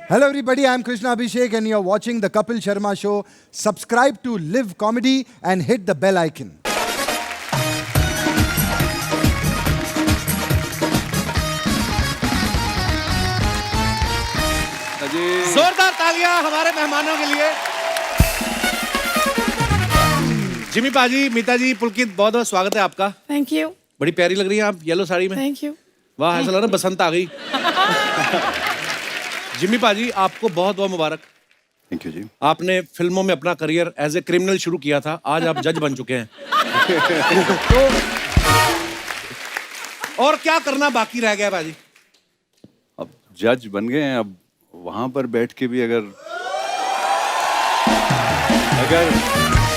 Hello everybody, I'm Krishna Abhishek and you're watching the Kapil Sharma Show. Subscribe to Live Comedy and hit the bell icon. जोरदार तालियां हमारे मेहमानों के लिए। Jimmy पाजी, मीता जी, पुलकित, बहुत बहुत स्वागत है आपका। Thank you. बड़ी प्यारी लग रही है आप येलो साड़ी में। Thank you. वाह, ऐसा लग रहा है बसंत आ गई। जिमी पाजी, आपको बहुत बहुत मुबारक। थैंक यू जी। आपने फिल्मों में अपना करियर एज ए क्रिमिनल शुरू किया था, आज आप जज बन चुके हैं। तो और क्या करना बाकी रह गया पाजी? अब जज बन गए हैं, अब वहां पर बैठ के भी अगर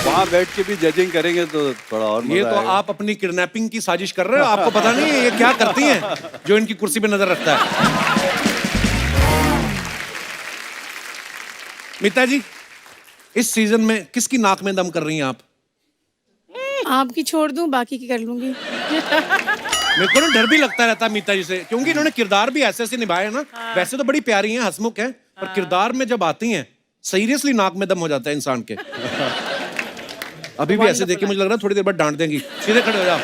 वहां बैठ के भी जजिंग करेंगे तो थोड़ा और मजा ये तो आएगा। आप अपनी किडनैपिंग की साजिश कर रहे हो, आपको पता नहीं है ये क्या करती हैं जो इनकी कुर्सी पे नजर रखता है। मीता जी, इस सीजन में किसकी नाक में दम कर रही हैं आप? आपकी छोड़ दूं, बाकी की कर लूंगी। मेरे को ना डर भी लगता रहता है मीता जी से, क्योंकि इन्होंने किरदार भी ऐसे ऐसे निभाए हैं ना। वैसे तो बड़ी प्यारी हैं, हंसमुख हैं, पर किरदार में जब आती हैं सीरियसली नाक में दम हो जाता है इंसान के। अभी भी ऐसे देख के मुझे लग रहा है थोड़ी देर बाद डांट देंगी। सीधे खड़े हो जाओ।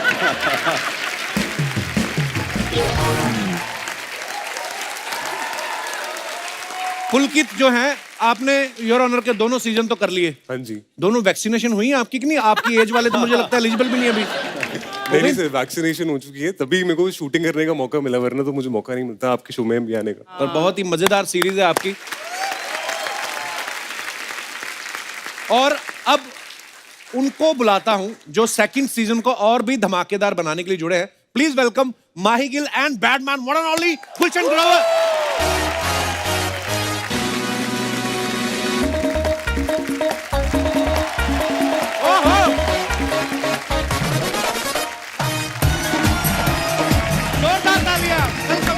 पुलकित जो है, आपने योर ऑनर के दोनों सीजन तो कर लिए। हाँ जी। दोनों वैक्सीनेशन हुई है आपकी कि नहीं? आपकी एज वाले तो मुझे लगता है एलिजिबल भी नहीं अभी। नहीं सर, वैक्सीनेशन हो चुकी है, तभी मेरे को शूटिंग करने का मौका मिला, वरना तो मुझे मौका नहीं मिलता आपके शो में भी आने का। और बहुत ही मजेदार सीरीज है आपकी। और अब उनको बुलाता हूं जो सेकंड सीजन को और भी धमाकेदार बनाने के लिए जुड़े हैं। Please welcome Mahi Gill and badman one and only Gulshan Grover. जोरदार तालियां। Welcome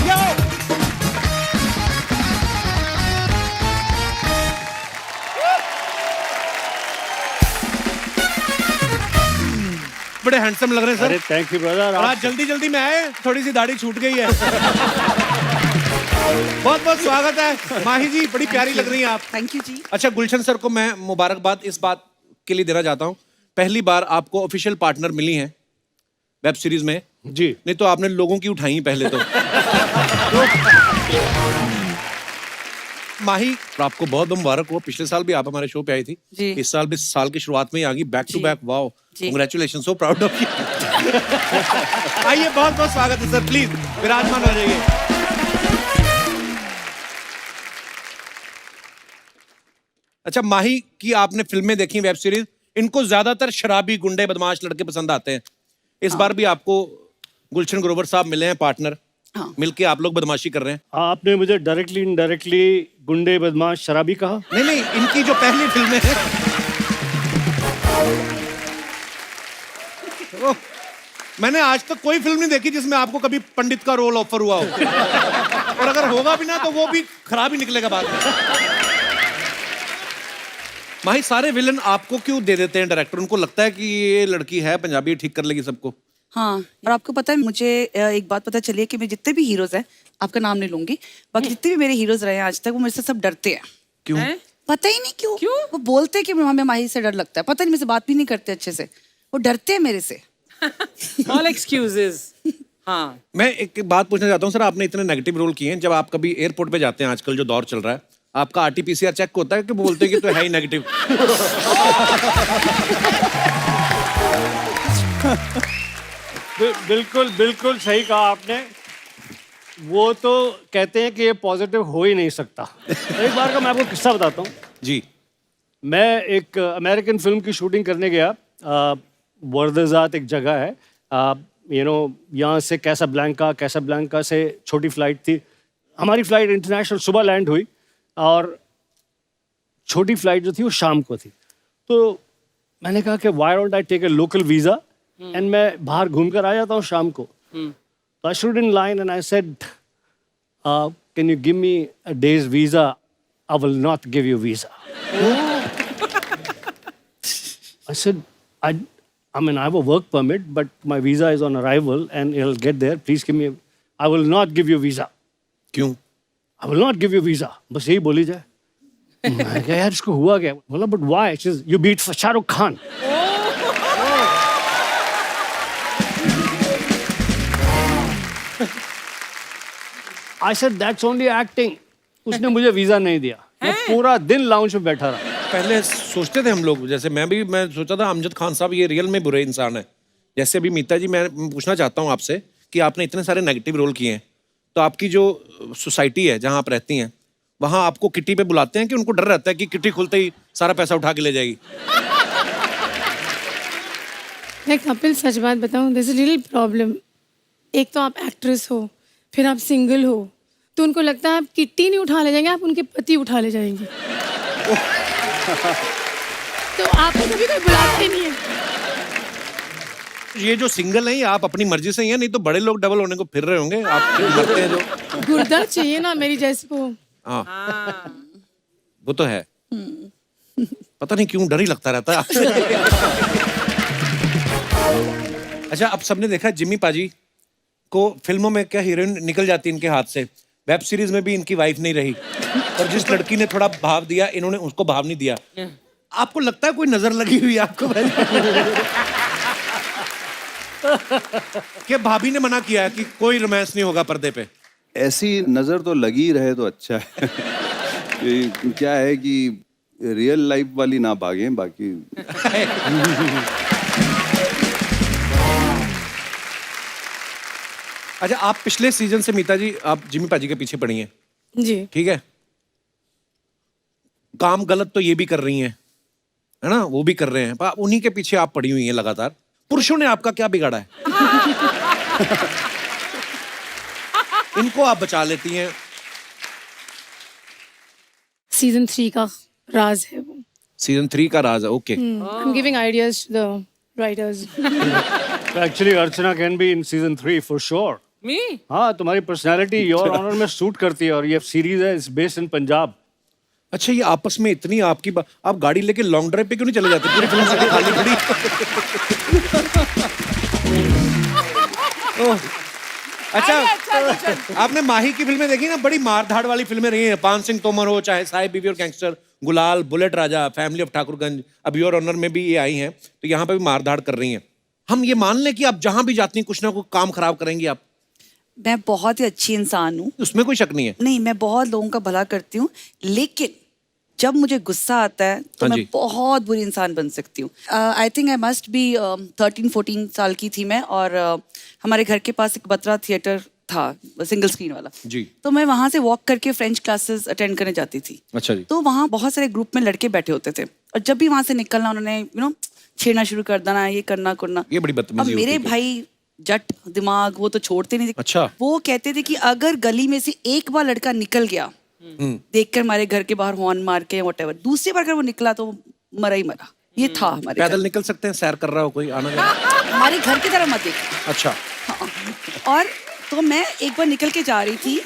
yo. बड़े हैंडसम लग रहे हैं सर। अरे थैंक यू ब्रदर। और आज जल्दी जल्दी में आए, थोड़ी सी दाढ़ी छूट गई है। बहुत बहुत स्वागत है माही जी, बड़ी प्यारी लग रही हैं आप। थैंक यू जी। अच्छा, गुलशन सर को मैं मुबारकबाद इस बात के लिए देना चाहता हूँ, पहली बार आपको ऑफिशियल पार्टनर मिली हैं वेब सीरीज में। जी। नहीं तो आपने लोगों की उठाई पहले तो। माही, आपको बहुत मुबारक हो। पिछले साल भी आप हमारे शो पे आई थी जी। इस साल भी साल की शुरुआत में ही आ गई बैक टू जी। बैक। वाओ, जी। Congratulation, so proud of you. आइए, बहुत बहुत स्वागत है सर, प्लीज विराजमान हो जाइए। अच्छा, माही की आपने फिल्में देखी, वेब सीरीज, इनको ज्यादातर शराबी गुंडे बदमाश लड़के पसंद आते हैं। इस बार भी आपको गुलशन ग्रोवर साहब मिले हैं पार्टनर। हाँ। मिलके आप लोग बदमाशी कर रहे हैं। आपने मुझे डायरेक्टली इनडायरेक्टली गुंडे बदमाश शराबी कहा। नहीं नहीं, इनकी जो पहली फिल्में हैं ओह, मैंने आज तक कोई फिल्म नहीं देखी जिसमें आपको कभी पंडित का रोल ऑफर हुआ हो। और अगर होगा भी ना तो वो भी खराब ही निकलेगा बाद में। माही, सारे विलन आपको क्यों दे देते हैं डायरेक्टर? उनको लगता है कि ये लड़की है पंजाबी, ठीक कर लेगी सबको। हाँ, और आपको पता है, मुझे एक बात पता चली है कि मैं जितने भी हीरोज हैं, आपका नाम नहीं लूंगी, बाकी जितने भी मेरे हीरोज रहे हैं आज तक, वो मेरे से सब डरते हैं। क्यों? पता ही नहीं क्यों। वो बोलते हैं कि हमें माही से डर लगता है, पता नहीं, मेरे से बात भी नहीं करते अच्छे से, वो डरते हैं मेरे से। All excuses. हाँ। मैं एक बात पूछना चाहता हूँ सर, आपने इतने नेगेटिव रोल किए हैं, जब आप कभी एयरपोर्ट पे जाते हैं, आजकल जो दौर चल रहा है, आपका RT-PCR चेक होता है कि बोलते हैं कि तो है ही नेगेटिव? बिल्कुल बिल्कुल सही कहा आपने। वो तो कहते हैं कि ये पॉजिटिव हो ही नहीं सकता। एक बार का मैं आपको किस्सा बताता हूँ। जी। मैं एक अमेरिकन फिल्म की शूटिंग करने गया। वर्दजात एक जगह है, यहाँ से कैसाब्लैंका से छोटी फ्लाइट थी। हमारी फ्लाइट इंटरनेशनल सुबह लैंड हुई और छोटी फ्लाइट जो थी वो शाम को थी। तो मैंने कहा कि why don't I take a local visa and मैं बाहर घूम कर आ जाता हूँ शाम को। तो I stood in line and I said, can you give me a days visa? I will not give you visa. I said, I mean, I have a work permit, but my visa is on arrival and it'll get there. Please give me, I will not give you visa. क्यों? I will not give you visa, बस यही बोली जाए। मैं कहा यार इसको हुआ क्या? बोला but why? You beat Shahrukh Khan. I said that's only acting. उसने मुझे वीजा नहीं दिया, मैं पूरा दिन लाउंज में बैठा रहा। पहले सोचते थे हम लोग, जैसे मैं सोचा था अमजद खान साहब ये रियल में बुरे इंसान है। जैसे अभी मीता जी, मैं पूछना चाहता हूँ आपसे कि आपने इतने सारे नेगेटिव रोल किए हैं, तो आपकी जो सोसाइटी है जहाँ आप रहती हैं, वहाँ आपको किटी पे बुलाते हैं कि उनको डर रहता है कि किटी खुलते ही सारा पैसा उठा के ले जाएगी? मैं कपिल सच बात बताऊं, दिस इज रियल प्रॉब्लम। एक तो आप एक्ट्रेस हो, फिर आप सिंगल हो, तो उनको लगता है आप किट्टी नहीं उठा ले जाएंगे, आप उनके पति उठा ले जाएंगे। तो आपको कभी कोई बुलाते नहीं है। ये जो सिंगल है, ये आप अपनी मर्जी से ही है, नहीं तो बड़े लोग डबल होने को फिर रहे होंगे। आप मरते हैं जो। गुर्दा चाहिए ना मेरी जैसे को। हाँ, वो तो है। पता नहीं क्यों डर ही लगता रहता है आपसे। अच्छा, अब सबने देखा जिम्मी पाजी को फिल्मों में क्या हीरोइन निकल जाती है इनके हाथ से, वेब सीरीज में भी इनकी वाइफ नहीं रही, और जिस लड़की ने थोड़ा भाव दिया इन्होंने उसको भाव नहीं दिया। आपको लगता है कोई नजर लगी हुई है आपको? क्या भाभी ने मना किया है कि कोई रोमांस नहीं होगा पर्दे पे? ऐसी नजर तो लगी रहे तो अच्छा है। ये क्या है कि रियल लाइफ वाली ना भागे बाकी। अच्छा, आप पिछले सीजन से मीता जी आप जिम्मी पाजी के पीछे पड़ी हैं, जी। ठीक है? काम गलत तो ये भी कर रही हैं, है ना, वो भी कर रहे हैं, पर उन्हीं के पीछे आप पड़ी हुई हैं लगातार। पुरुषों ने आपका क्या बिगाड़ा है? इनको आप बचा लेती हैं। सीजन 3 का राज है वो। सीजन 3 का राज है, okay. I am giving ideas to the writers. Actually Archana can be in season 3 for sure. Me? हाँ, तुम्हारी पर्सनालिटी योर ऑनर में सूट करती है, और ये सीरीज है इज बेस्ड इन पंजाब। अच्छा, ये आपस में इतनी आपकी आप गाड़ी लेके लॉन्ग ड्राइव पे क्यों नहीं चले जाते? पूरी फिल्म से खाली खड़ी। ओह, अच्छा, आपने माही की फिल्में देखी ना? बड़ी मारधाड़ वाली फिल्में रही हैं। पान सिंह तोमर हो, चाहे साहिब बीवी और गैंगस्टर, गुलाल, bullet Raja, family of Thakurganj, अब योर ऑनर में भी ये आई हैं, तो यहाँ पे भी मारधाड़ कर रही हैं। हम ये मान लें कि आप जहां भी जाती हैं कुछ ना कुछ काम खराब करेंगी आप? मैं बहुत ही अच्छी इंसान हूँ, उसमें कोई शक नहीं है। नहीं, मैं बहुत लोगों का भला करती हूँ, लेकिन जब मुझे गुस्सा आता है तो हाँ मैं जी। बहुत बुरी इंसान बन सकती हूँ। I think I must be 13-14 साल की थी मैं, और हमारे घर के पास एक बत्रा थिएटर था, सिंगल स्क्रीन वाला जी। तो मैं वहाँ से वॉक करके फ्रेंच क्लासेस अटेंड करने जाती थी। अच्छा जी। तो वहाँ बहुत सारे ग्रुप में लड़के बैठे होते थे, और जब भी वहाँ से निकलना उन्होंने छेड़ना शुरू कर देना, ये करना करना। ये बड़ी अब बदतमीजी मेरे होती है। भाई जट दिमाग, वो तो छोड़ते नहीं थे। अच्छा। वो कहते थे कि अगर गली में से एक बार लड़का निकल गया, देखकर हमारे घर के बाहर हॉर्न मार के व्हाटएवर, दूसरी बार अगर वो निकला तो मरा ही मरा। ये था हमारे पैदल घर। निकल सकते हैं, सैर कर रहा हो कोई, आना जाना? हमारे घर की तरफ मत देख। अच्छा। हाँ। और तो मैं एक बार निकल के जा रही थी,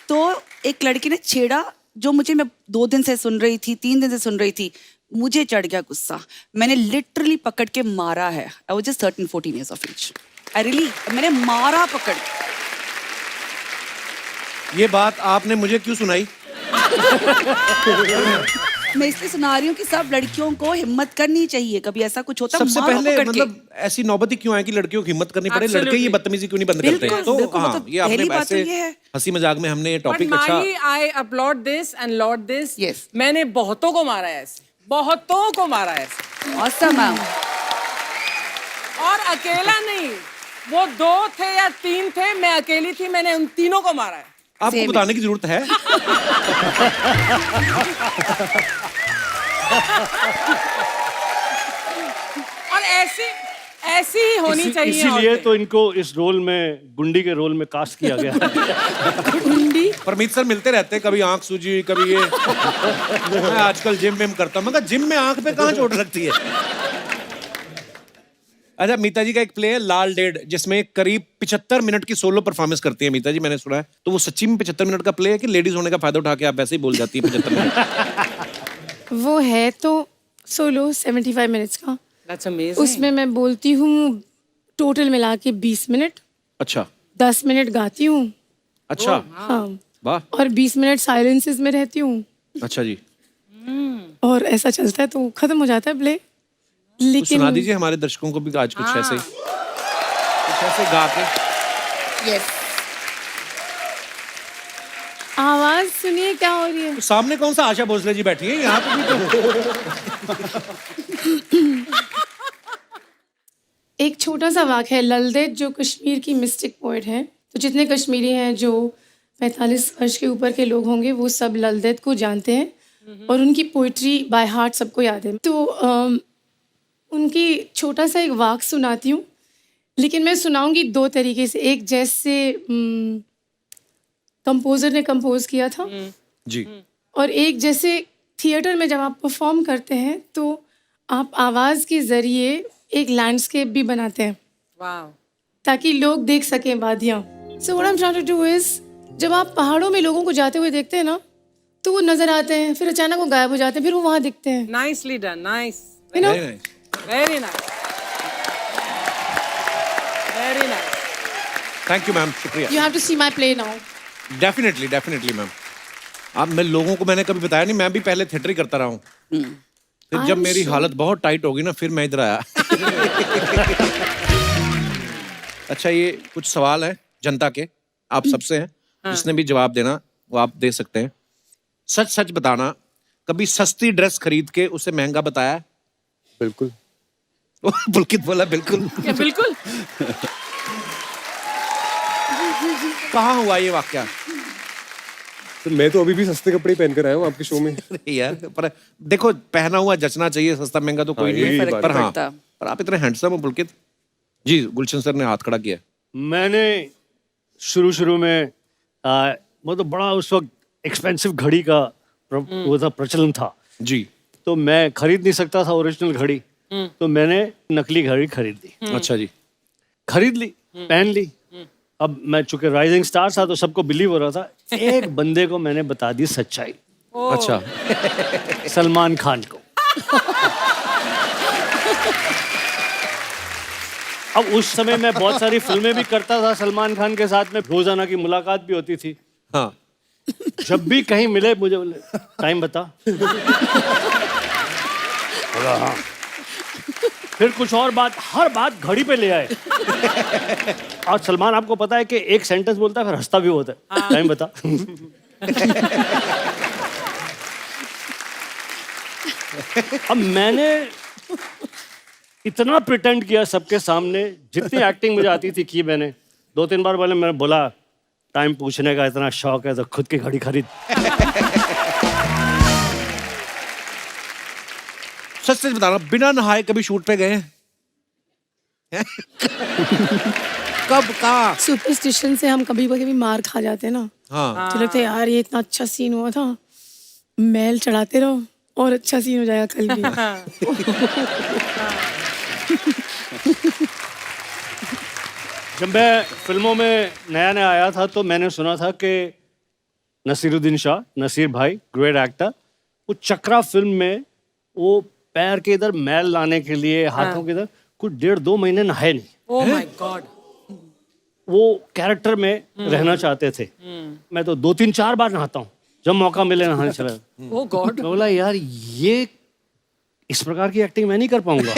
तो एक लड़की ने छेड़ा, जो मैं 2 दिन से सुन रही थी, 3 दिन से सुन रही थी। मुझे चढ़ गया गुस्सा, मैंने लिटरली पकड़ के मारा है। I was just 13-14 years of age. I really, मैंने मारा पकड़। ये बात आपने मुझे क्यों सुनाई? मैं इसलिए सुना रही हूँ कि सब लड़कियों को हिम्मत करनी चाहिए, कभी ऐसा कुछ होता सबसे मारो पहले पकड़ के। मतलब ऐसी नौबत ही क्यों है कि लड़कियों की हिम्मत करनी पड़े? लड़के ये बदतमीजी क्यों नहीं बंद करते हैं? बिल्कुल, बिल्कुल, हाँ, वो तो ये आपने पहली बात तो वैसे ये है। हंसी मजाक में हमने ये But टॉपिक अच्छा। Mahi, I applaud this and laud this. Yes. मैंने बहुतों को मारा है ऐसे, बहुतों को मारा है ऐसे, Awesome, मैम। और अकेला नहीं, वो 2 थे या 3 थे, मैं अकेली थी, मैंने उन तीनों को मारा है। आपको Same बताने की जरूरत है? और ऐसी ही होनी चाहिए। इसीलिए औरतें। तो इनको इस रोल में, गुंडी के रोल में कास्ट किया गया है। परमीत सर मिलते रहते हैं, कभी आंख सूजी, कभी ये। मैं आजकल जिम में करता हूँ, मगर जिम में आंख पे कहाँ चोट लगती है? अच्छा, मीता जी का एक प्ले है लाल डेढ़, जिसमें करीब 75 मिनट की सोलो परफॉर्मेंस करती है मीता जी, मैंने सुना है। तो वो सच्ची में 75 मिनट का प्ले है कि लेडीज होने का फायदा उठा के आप ऐसे ही बोल जाती है 75 मिनट? वो है तो सोलो 75 मिनट्स का। That's amazing. उसमें मैं बोलती हूँ टोटल मिला के 20 मिनट, अच्छा 10 मिनट गाती हूँ। अच्छा। हाँ, वाह, और 20 मिनट साइलेंसेस में रहती हूँ अच्छा जी। और ऐसा चलता है तो खत्म हो जाता है प्ले। तो लेकिन सुना दीजिए हमारे दर्शकों को भी आज कुछ ऐसे गा के। यस आवाज सुनिए क्या हो रही है। तो सामने कौन सा आशा भोसले जी बैठी है, यहाँ पे भी तो एक छोटा सा वाक्य है, ललदेद जो कश्मीर की मिस्टिक पोइट है, तो जितने कश्मीरी हैं जो 45 वर्ष के ऊपर के लोग होंगे वो सब ललदेद को जानते हैं और उनकी पोइट्री बाय हार्ट सबको याद है। तो उनकी छोटा सा एक वाक्य सुनाती हूँ, लेकिन मैं सुनाऊंगी दो तरीके से। एक जैसे कंपोज़र ने कंपोज किया था जी। और एक जैसे थिएटर में जब आप परफॉर्म करते हैं तो आप आवाज़ के ज़रिए एक लैंडस्केप भी बनाते हैं वाह, ताकि लोग देख सकें वादियाँ। So what I am trying to do is, जब आप पहाड़ों में लोगों को जाते हुए देखते हैं ना तो वो नज़र आते हैं, फिर अचानक वो गायब हो जाते हैं, फिर वो वहाँ दिखते हैं, nicely done, nice, you know. Very nice. Very nice, very nice. Thank you ma'am, शुक्रिया। You have to see my play now. Definitely definitely ma'am. आप मैं लोगों को मैंने कभी बताया नहीं, मैं भी पहले थिएटर ही करता रहा हूँ। फिर जब मेरी हालत बहुत टाइट होगी ना, फिर मैं इधर आया। अच्छा, ये कुछ सवाल है जनता के, आप सबसे हैं, जिसने भी जवाब देना वो आप दे सकते हैं। सच सच बताना, कभी सस्ती ड्रेस खरीद के उसे महंगा बताया? बिल्कुल। पुलकित बोला बिल्कुल। क्या बिल्कुल? कहाँ हुआ ये वाक्या? तो मैं तो अभी भी सस्ते कपड़े पहन कर आया हूँ आपके शो में। अरे यार, पर देखो पहना हुआ जचना चाहिए, सस्ता महंगा तो कोई हाँ, नहीं यही है, बात पर है। हाँ, पर आप इतने हैंडसम हो पुलकित जी। गुलशन सर ने हाथ खड़ा किया। मैंने शुरू में मतलब बड़ा उस वक्त एक्सपेंसिव घड़ी का वो था, प्रचलन था जी। तो मैं खरीद नहीं सकता था ओरिजिनल घड़ी, तो मैंने नकली घड़ी खरीद ली। अच्छा जी। खरीद ली, पहन ली। अब मैं चूंकि राइजिंग स्टार था तो सबको बिलीव हो रहा था। एक बंदे को मैंने बता दी सच्चाई, अच्छा। सलमान खान को। अब उस समय मैं बहुत सारी फिल्में भी करता था सलमान खान के साथ में, रोजाना की मुलाकात भी होती थी। हाँ। जब भी कहीं मिले मुझे बोले टाइम बता। बोला, हाँ। फिर कुछ और बात, हर बात घड़ी पे ले आए। और सलमान आपको पता है कि एक सेंटेंस बोलता है फिर हंसता भी होता है। टाइम बता। अब मैंने इतना प्रिटेंड किया सबके सामने, जितनी एक्टिंग मुझे आती थी की मैंने। 2-3 बार पहले मैंने बोला टाइम पूछने का इतना शौक है तो खुद की घड़ी खरीद। सच सच बताना, बिना नहाए कभी शूट पे गए हैं? कब कहाँ? सुपरस्टिशन से हम कभी कभी मार खा जाते हैं ना, हाँ। तो लगता है यार ये इतना अच्छा सीन हुआ था, मैल चढ़ाते रहो और अच्छा सीन हो जाएगा कल भी। जब मैं फिल्मों में नया नया आया था तो मैंने सुना था कि नसीरुद्दीन शाह, नसीर भाई, ग्रेट एक्टर, वो चक्रा फिल्म में वो पैर के इधर मैल लाने के लिए, हाथों के इधर कुछ 1.5-2 महीने नहाए नहीं। Oh my God. वो कैरेक्टर में रहना चाहते थे। मैं तो 2-3-4 बार नहाता हूँ, जब मौका मिले नहाने चला। ओह गॉड। मैं बोला यार ये इस प्रकार की एक्टिंग मैं नहीं कर पाऊंगा।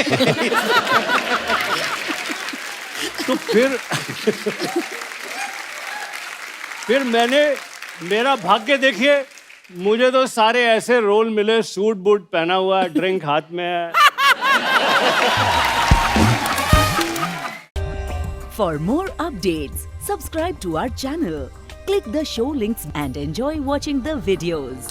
तो फिर मैंने, मेरा भाग्य देखिए, मुझे तो सारे ऐसे रोल मिले, सूट बूट पहना हुआ, ड्रिंक हाथ में है। For more updates, subscribe to our channel, click the show links and enjoy watching the videos.